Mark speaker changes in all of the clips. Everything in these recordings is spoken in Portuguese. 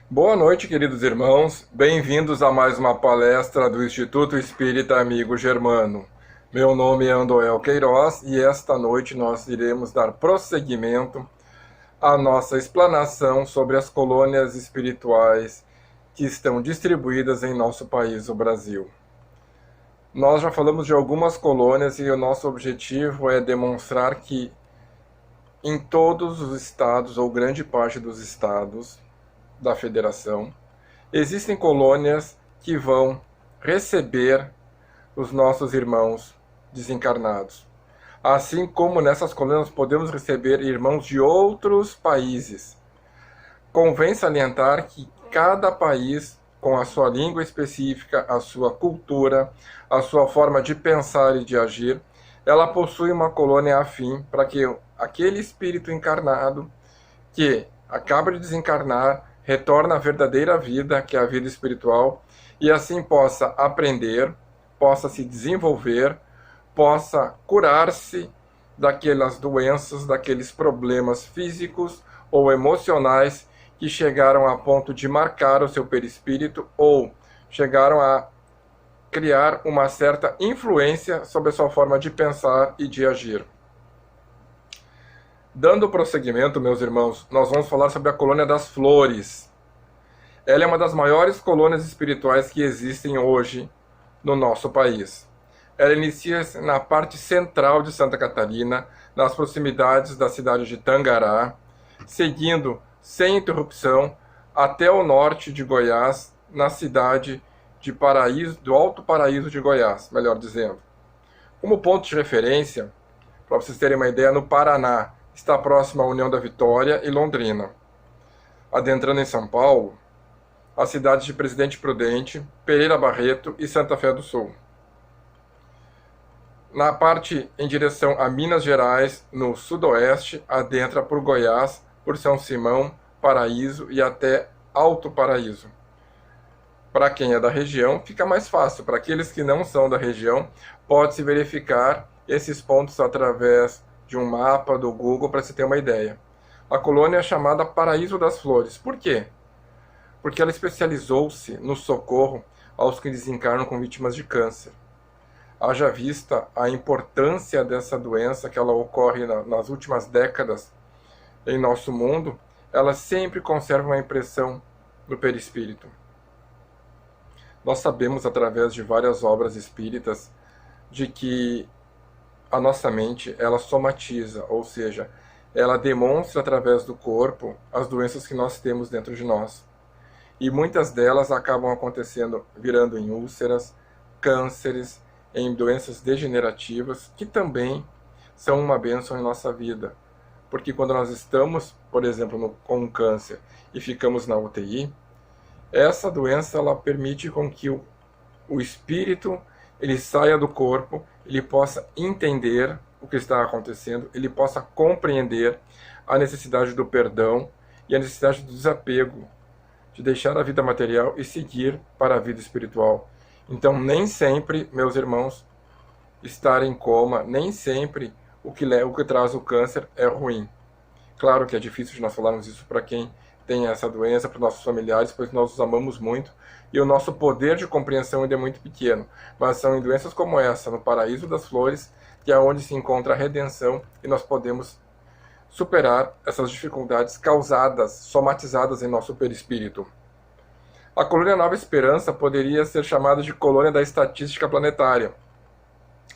Speaker 1: Boa noite, queridos irmãos. Bem-vindos a mais uma palestra do Instituto Espírita Amigo Germano. Meu nome é Andoel Queiroz e esta noite nós iremos dar prosseguimento à nossa explanação sobre as colônias espirituais que estão distribuídas em nosso país, o Brasil. Nós já falamos de algumas colônias e o nosso objetivo é demonstrar que em todos os estados, ou grande parte dos estados da federação, existem colônias que vão receber os nossos irmãos desencarnados. Assim como nessas colônias podemos receber irmãos de outros países. Convém salientar que cada país, com a sua língua específica, a sua cultura, a sua forma de pensar e de agir, ela possui uma colônia afim para que aquele espírito encarnado que acaba de desencarnar retorna à verdadeira vida, que é a vida espiritual, e assim possa aprender, possa se desenvolver, possa curar-se daquelas doenças, daqueles problemas físicos ou emocionais que chegaram a ponto de marcar o seu perispírito ou chegaram a criar uma certa influência sobre a sua forma de pensar e de agir. Dando prosseguimento, meus irmãos, nós vamos falar sobre a colônia das flores. Ela é uma das maiores colônias espirituais que existem hoje no nosso país. Ela inicia-se na parte central de Santa Catarina, nas proximidades da cidade de Tangará, seguindo sem interrupção até o norte de Goiás, na cidade de Paraíso, do Alto Paraíso de Goiás, melhor dizendo. Como ponto de referência, para vocês terem uma ideia, no Paraná, está próximo à União da Vitória e Londrina. Adentrando em São Paulo, as cidades de Presidente Prudente, Pereira Barreto e Santa Fé do Sul. Na parte em direção a Minas Gerais, no sudoeste, adentra por Goiás, por São Simão, Paraíso e até Alto Paraíso. Para quem é da região, fica mais fácil. Para aqueles que não são da região, pode-se verificar esses pontos através de um mapa do Google para se ter uma ideia. A colônia é chamada Paraíso das Flores. Por quê? Porque ela especializou-se no socorro aos que desencarnam com vítimas de câncer. Haja vista a importância dessa doença, que ela ocorre nas últimas décadas em nosso mundo, ela sempre conserva uma impressão no perispírito. Nós sabemos, através de várias obras espíritas, de que a nossa mente, ela somatiza, ou seja, ela demonstra através do corpo as doenças que nós temos dentro de nós. E muitas delas acabam acontecendo, virando em úlceras, cânceres, em doenças degenerativas, que também são uma bênção em nossa vida. Porque quando nós estamos, por exemplo, com um câncer e ficamos na UTI, essa doença ela permite com que o espírito ele saia do corpo, ele possa entender o que está acontecendo, ele possa compreender a necessidade do perdão e a necessidade do desapego, de deixar a vida material e seguir para a vida espiritual. Então, nem sempre, meus irmãos, estar em coma, nem sempre o que traz o câncer é ruim. Claro que é difícil de nós falarmos isso para quem tem essa doença, para os nossos familiares, pois nós os amamos muito e o nosso poder de compreensão ainda é muito pequeno. Mas são em doenças como essa, no Paraíso das Flores, que é onde se encontra a redenção e nós podemos superar essas dificuldades causadas, somatizadas em nosso perispírito. A colônia Nova Esperança poderia ser chamada de colônia da estatística planetária.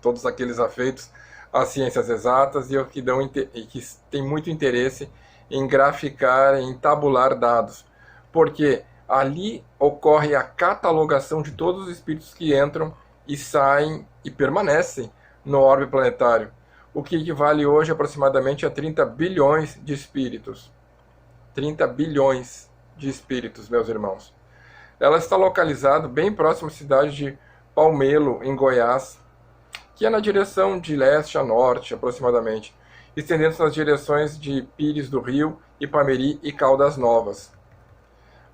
Speaker 1: Todos aqueles afeitos às ciências exatas e que têm muito interesse em graficar, em tabular dados. Porque ali ocorre a catalogação de todos os espíritos que entram e saem e permanecem no orbe planetário, o que equivale hoje aproximadamente a 30 bilhões de espíritos. 30 bilhões de espíritos, meus irmãos. Ela está localizada bem próximo à cidade de Palmelo, em Goiás, que é na direção de leste a norte, aproximadamente, estendendo-se nas direções de Pires do Rio, Ipameri e Caldas Novas.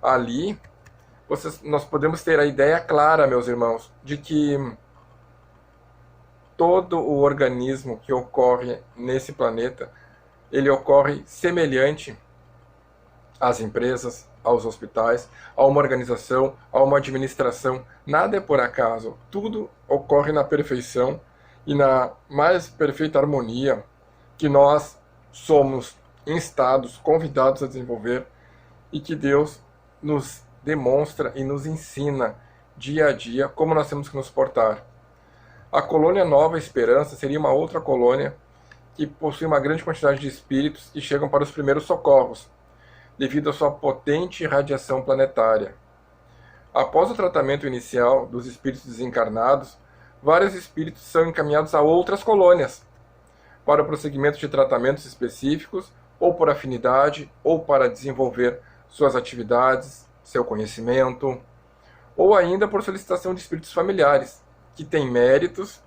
Speaker 1: Ali, nós podemos ter a ideia clara, meus irmãos, de que todo o organismo que ocorre nesse planeta, ele ocorre semelhante às empresas, aos hospitais, a uma organização, a uma administração. Nada é por acaso. Tudo ocorre na perfeição e na mais perfeita harmonia que nós somos instados, convidados a desenvolver e que Deus nos demonstra e nos ensina dia a dia como nós temos que nos portar. A colônia Nova Esperança seria uma outra colônia que possui uma grande quantidade de espíritos que chegam para os primeiros socorros, devido à sua potente radiação planetária. Após o tratamento inicial dos espíritos desencarnados, vários espíritos são encaminhados a outras colônias, para o prosseguimento de tratamentos específicos, ou por afinidade, ou para desenvolver suas atividades, seu conhecimento, ou ainda por solicitação de espíritos familiares, que têm méritos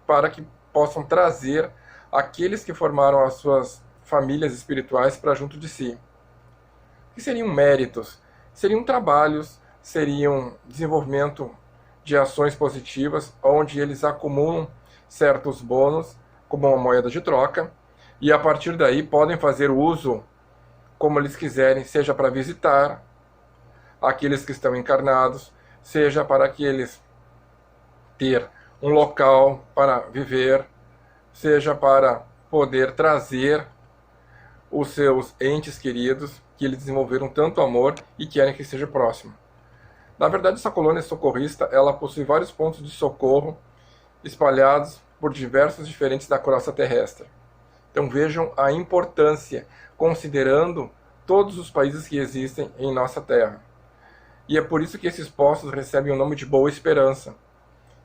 Speaker 1: para que possam trazer aqueles que formaram as suas famílias espirituais para junto de si. O que seriam méritos? Seriam trabalhos, seriam desenvolvimento de ações positivas, onde eles acumulam certos bônus, como uma moeda de troca, e a partir daí podem fazer uso como eles quiserem, seja para visitar aqueles que estão encarnados, seja para que eles ter um local para viver, seja para poder trazer os seus entes queridos que eles desenvolveram tanto amor e querem que esteja próximo. Na verdade, essa colônia socorrista, ela possui vários pontos de socorro espalhados por diversos diferentes da crosta terrestre. Então vejam a importância, considerando todos os países que existem em nossa Terra. E é por isso que esses postos recebem o nome de Boa Esperança.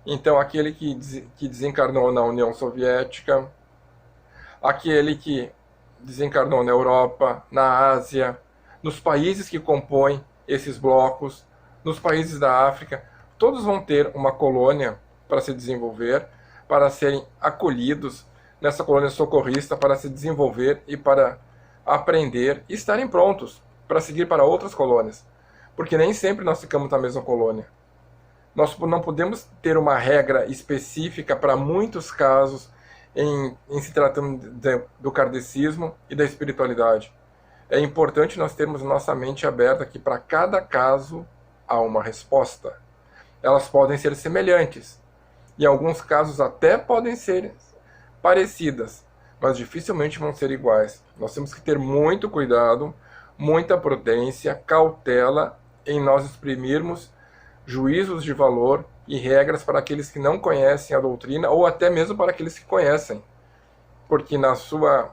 Speaker 1: Então aquele que desencarnou na União Soviética, aquele que desencarnou na Europa, na Ásia, nos países que compõem esses blocos, nos países da África, todos vão ter uma colônia para se desenvolver, para serem acolhidos nessa colônia socorrista, para se desenvolver e para aprender e estarem prontos para seguir para outras colônias. Porque nem sempre nós ficamos na mesma colônia. Nós não podemos ter uma regra específica para muitos casos em se tratando do kardecismo e da espiritualidade. É importante nós termos nossa mente aberta que para cada caso há uma resposta. Elas podem ser semelhantes, em alguns casos até podem ser parecidas, mas dificilmente vão ser iguais. Nós temos que ter muito cuidado, muita prudência, cautela em nós exprimirmos juízos de valor e regras para aqueles que não conhecem a doutrina ou até mesmo para aqueles que conhecem, porque na sua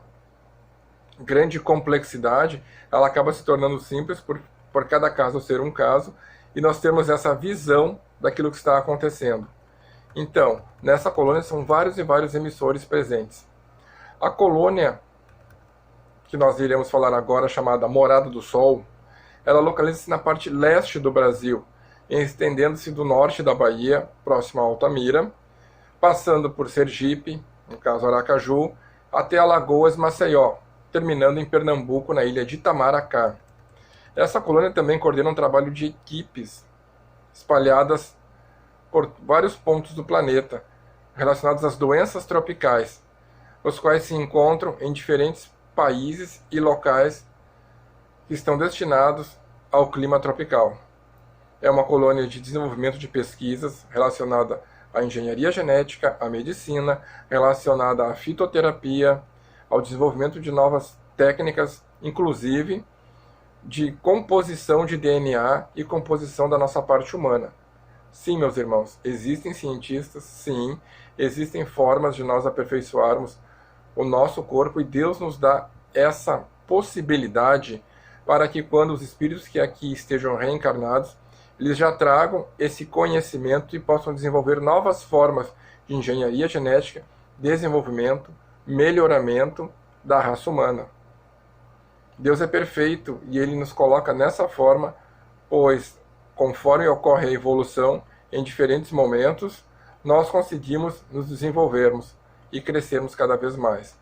Speaker 1: grande complexidade ela acaba se tornando simples por cada caso ser um caso e nós temos essa visão daquilo que está acontecendo. Então, nessa colônia são vários e vários emissores presentes. A colônia que nós iremos falar agora, chamada Morada do Sol, ela localiza-se na parte leste do Brasil, estendendo-se do norte da Bahia, próximo a Altamira, passando por Sergipe, no caso Aracaju, até Alagoas, Maceió, terminando em Pernambuco, na ilha de Itamaracá. Essa colônia também coordena um trabalho de equipes espalhadas por vários pontos do planeta, relacionados às doenças tropicais, os quais se encontram em diferentes países e locais que estão destinados ao clima tropical. É uma colônia de desenvolvimento de pesquisas relacionada à engenharia genética, à medicina, relacionada à fitoterapia, ao desenvolvimento de novas técnicas, inclusive de composição de DNA e composição da nossa parte humana. Sim, meus irmãos, existem cientistas, sim, existem formas de nós aperfeiçoarmos o nosso corpo e Deus nos dá essa possibilidade para que quando os espíritos que aqui estejam reencarnados, eles já tragam esse conhecimento e possam desenvolver novas formas de engenharia genética, desenvolvimento, melhoramento da raça humana. Deus é perfeito e Ele nos coloca nessa forma, pois conforme ocorre a evolução em diferentes momentos, nós conseguimos nos desenvolvermos e crescermos cada vez mais.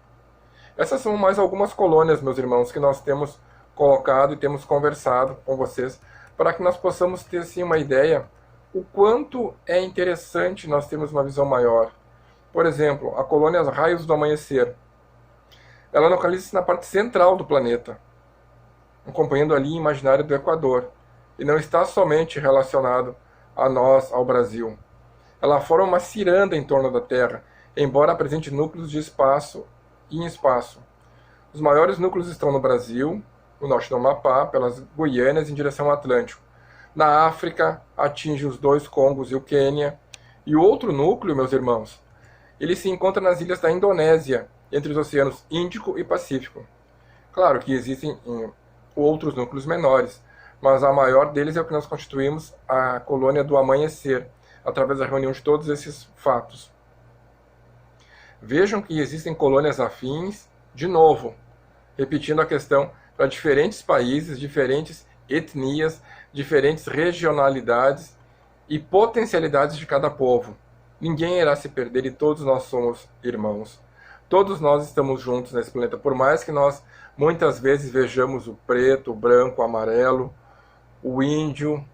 Speaker 1: Essas são mais algumas colônias, meus irmãos, que nós temos colocado e temos conversado com vocês, para que nós possamos ter sim uma ideia o quanto é interessante nós termos uma visão maior. Por exemplo, a colônia Raios do Amanhecer. Ela localiza-se na parte central do planeta. acompanhando a linha imaginária do Equador, e não está somente relacionado a nós, ao Brasil. Ela forma uma ciranda em torno da Terra, embora apresente núcleos de espaço e em espaço. Os maiores núcleos estão no Brasil, no norte do Amapá, pelas Guianas em direção ao Atlântico. Na África, atinge os dois Congos e o Quênia. E o outro núcleo, meus irmãos, ele se encontra nas ilhas da Indonésia, entre os oceanos Índico e Pacífico. Claro que existem outros núcleos menores, mas a maior deles é o que nós constituímos a colônia do Amanhecer, através da reunião de todos esses fatos. Vejam que existem colônias afins, de novo, repetindo a questão, para diferentes países, diferentes etnias, diferentes regionalidades e potencialidades de cada povo. Ninguém irá se perder e todos nós somos irmãos. Todos nós estamos juntos nesse planeta, por mais que nós muitas vezes vejamos o preto, o branco, o amarelo, o índio,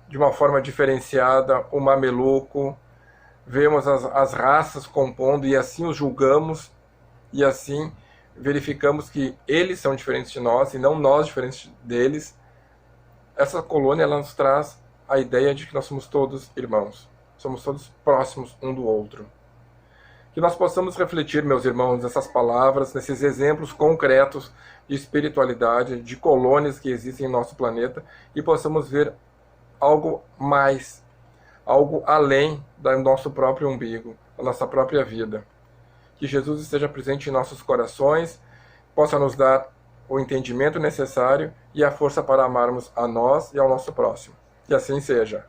Speaker 1: de uma forma diferenciada, o mameluco, vemos as raças compondo e assim os julgamos, e assim verificamos que eles são diferentes de nós e não nós diferentes deles. Essa colônia ela nos traz a ideia de que nós somos todos irmãos, somos todos próximos um do outro. Que nós possamos refletir, meus irmãos, nessas palavras, nesses exemplos concretos de espiritualidade, de colônias que existem em nosso planeta, e possamos ver algo mais, algo além do nosso próprio umbigo, da nossa própria vida. Que Jesus esteja presente em nossos corações, possa nos dar o entendimento necessário e a força para amarmos a nós e ao nosso próximo. Que assim seja.